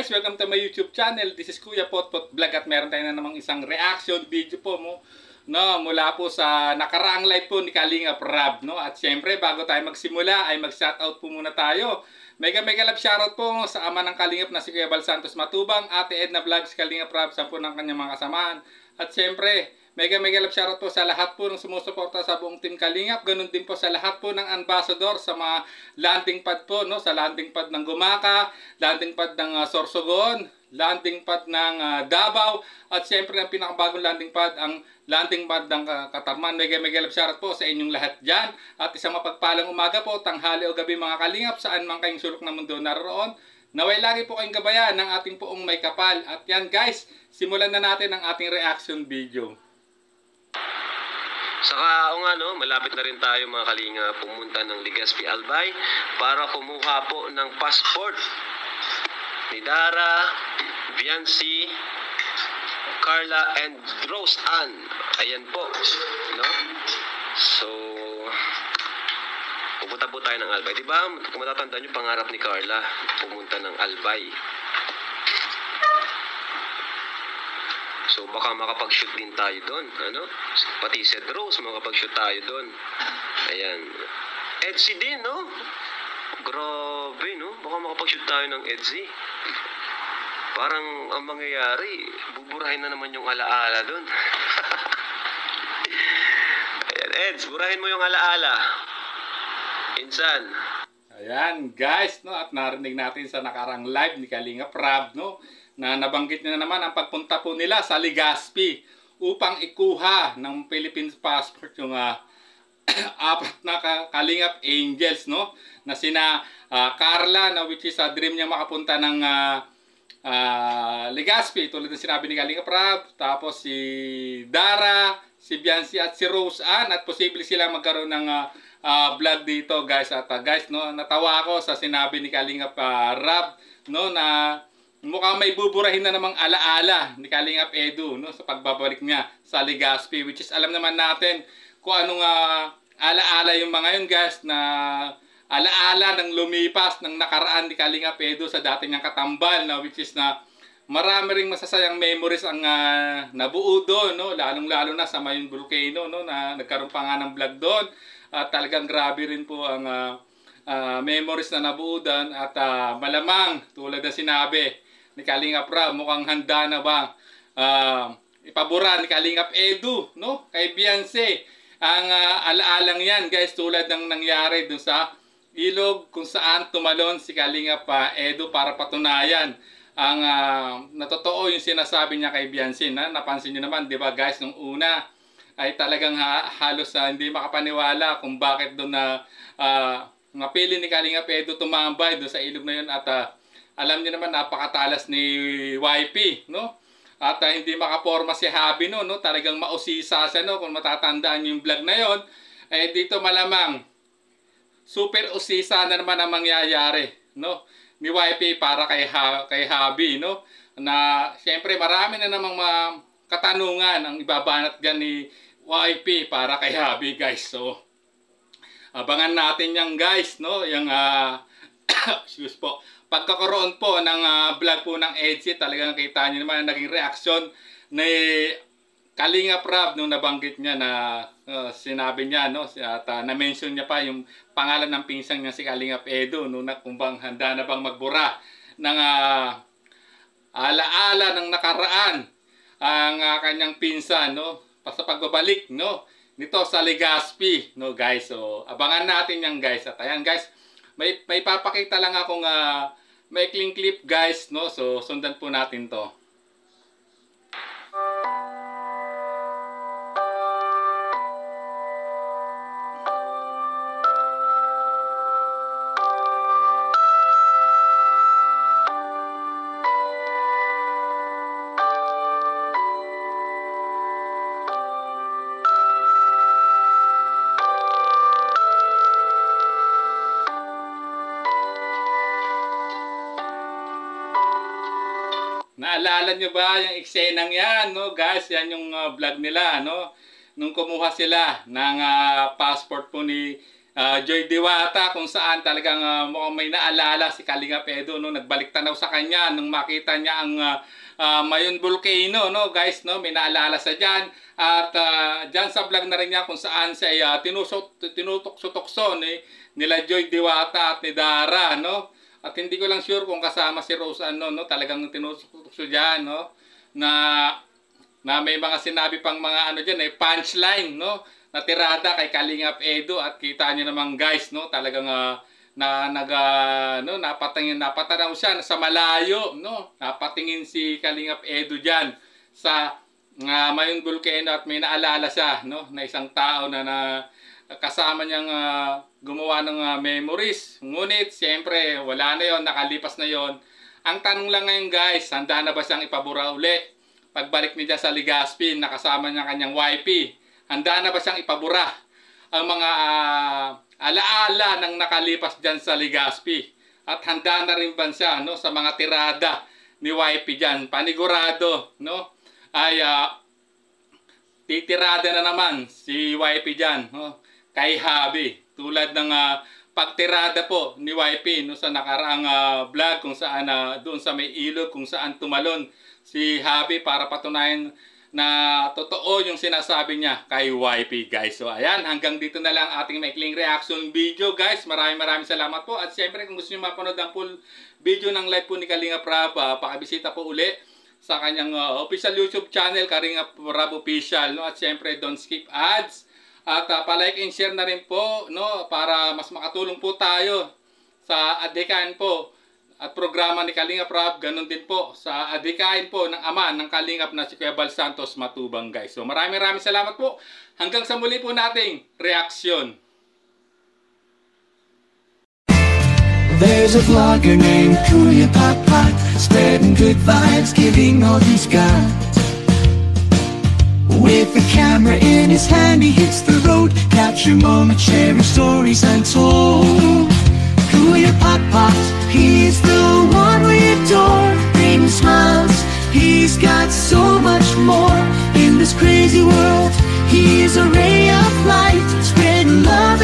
guys, welcome to my YouTube channel. This is Kuya Potpot Vlog at meron tayo na namang isang reaction video po mo, no, mula po sa nakaraang live po ni Kalingap Rab, no. At syempre, bago tayo magsimula ay mag-shoutout po muna tayo. Mega love shoutout po sa ama ng Kalingap na si Kuya Bal Santos Matubang, Ate Edna Vlogs, Kalingap Rab, 10 ng kanyang mga kasamahan. At syempre, mega love shoutout po sa lahat po ng sumusuporta sa buong Team Kalingap. Ganun din po sa lahat po ng ambassador sa mga landing pad po, no? Sa landing pad ng Gumaka, landing pad ng Sorsogon, landing pad ng Davao, at siyempre ang pinakabagong landing pad, ang landing pad ng Katarman. Mega love shoutout po sa inyong lahat dyan. At isang mapagpalang umaga po, tanghali o gabi mga Kalingap, saan man kayong sulok ng mundo naroon. Naway lagi po kayong gabayan ng ating poong may kapal. At yan guys, simulan na natin ang ating reaction video. Saka o nga no, malapit na rin tayo mga Kalinga pumunta ng Legazpi Albay para kumuha po ng passport ni Dara, Viancy, Carla, and Rose Ann. Ayan po, no? So, pupunta po tayo ng Albay. Diba, kung matatandaan nyo, pangarap ni Carla, pumunta ng Albay. So baka makapag-shoot din tayo doon, ano? Pati si Rose makapag-shoot tayo doon. Ayan. Etsy din, no? Grabe, no? Baka makapag-shoot tayo ng Etsy. Parang ang mangyayari, buburahin na naman yung alaala doon. Ayan, Eds, burahin mo yung alaala. Insan. Ayan, guys, no? At narinig natin sa nakarang live ni Kalingap Rab, no? Na nabanggit niya na naman ang pagpunta po nila sa Legazpi upang ikuha ng Philippines passport yung apat na Kalingap Angels, no? Na sina Carla, na which is dream niya makapunta ng Legazpi, tulad ng sinabi ni Kalingap Rab, tapos si Dara, si Viancy at si Rose Ann, at posible sila magkaroon ng vlog dito guys. At guys, no, natawa ako sa sinabi ni Kalingap Rab, no, na mukhang may buburahin na namang alaala ni Kalingap Edu, no, sa pagbabalik niya sa Legazpi, which is alam naman natin kung anong alaala yung mga yun guys, na alaala ng lumipas ng nakaraan ni Kalingap Edu sa dati niyang katambal, na which is na marami ring masasayang memories ang nabuo doon, no, lalong-lalo na sa Mayon Volcano, no, na nagkaroon pa nga ng vlog doon. At talagang grabe rin po ang memories na nabuo doon. At malamang tulad na sinabi ni Kalingap Rab, mukhang handa na ba ipabura ni Kalingap Edu, no, kay Viancy ang alaalang yan guys, tulad ng nangyari doon sa ilog kung saan tumalon si Kalingap Edu para patunayan ang natotoo yung sinasabi niya kay Viancy. Na napansin niyo naman, di ba guys, nung una ay talagang halos hindi makapaniwala kung bakit doon na napili ni Kalingap Edu tumambay doon sa ilog na yun. At alam niyo naman, napakatalas ni YP, no? At hindi makaporma si Habi, no? Talagang mausisa siya, no? Kung matatandaan yung vlog na yon, eh dito malamang super usisa na naman ang mangyayari, no, ni YP para kay Habi, no? Na siyempre marami na namang katanungan ang ibabanat diyan ni YP para kay Habi, guys. So abangan natin yan guys, no? Yung excuse po, pagkakaroon po ng vlog po ng Etsy, talagang nakita niyo naman naging reaksyon ni Kalingap Rab nung nabanggit niya na sinabi niya, no, at na-mention niya pa yung pangalan ng pinsang niya si Kalingap Edu, no, na kung bang handa na bang magbura ng alaala ng nakaraan ang kanyang pinsan, no, sa pagbabalik, no, nito sa Legazpi, no guys. So abangan natin yan guys. At ayan guys, may papakita lang akong maikling clip guys, no, so sundan po natin to. Naalala nyo ba yung eksenang yan, no guys? Yan yung vlog nila, no? Nung kumuha sila ng passport po ni Joy Diwata, kung saan talagang mukhang may naalala si Kalingap Edu, no? Nagbalik tanaw sa kanya nung makita niya ang Mayon Volcano, no guys, no? May naalala sa dyan. At dyan sa vlog na rin niya kung saan siya tinutok-sutokso nila Joy Diwata at ni Dara, no? At hindi ko lang sure kung kasama si Rose Ann, no? Talagang tinutok-sutokso dyan, no? Na may mga sinabi pang mga ano dyan, punchline, no? Na tirada kay Kalingap Edu, at kita niyo naman guys, no? Talagang napatanaw siya sa malayo, no? Napatingin si Kalingap Edu diyan sa Mayon Volcano, at may naalala siya, no? Na isang tao na kasama niyang gumawa ng memories. Ngunit siyempre wala na yon, nakalipas na yon. Ang tanong lang ngayon guys, handa na ba siyang ipabura uli pagbalik niya sa Legazpi, nakasama niya kanyang YP? Handa na ba siyang ipabura ang mga alaala ng nakalipas dyan sa Legazpi? At handa na rin ba siya, no, sa mga tirada ni YP dyan? Panigurado, no? Ay titirada na naman si YP dyan, no, kay Habi. Tulad ng pagtirada po ni YP, no, sa nakaraang vlog kung saan doon sa may ilog kung saan tumalon si Habi para patunayan na totoo yung sinasabi niya kay YP guys. So ayan, hanggang dito na lang ating maikling reaction video guys. Maraming salamat po. At siyempre kung gusto niyo mapanood ang full video ng live po ni Kalingap Rab, pakibisita po uli sa kanyang official YouTube channel, Kalingap Rab Official, no? At siyempre don't skip ads. At pa-like and share na rin po, no, para mas makatulong po tayo sa adhikain po at programa ni Kalingap Rab, ganun din po sa adhikain po ng ama ng Kalingap na si Kuya Bal Santos Matubang guys. So maraming salamat po. Hanggang sa muli po nating reaksyon. There's a vlogger named Kuya Pot, spreading good vibes, giving all he's got. With the camera in his hand, he hits the road, capture moments, sharing stories untold. Kuya Pot, he's the one we adore. Bring smiles, he's got so much more. In this crazy world, he's a ray of light, spreading love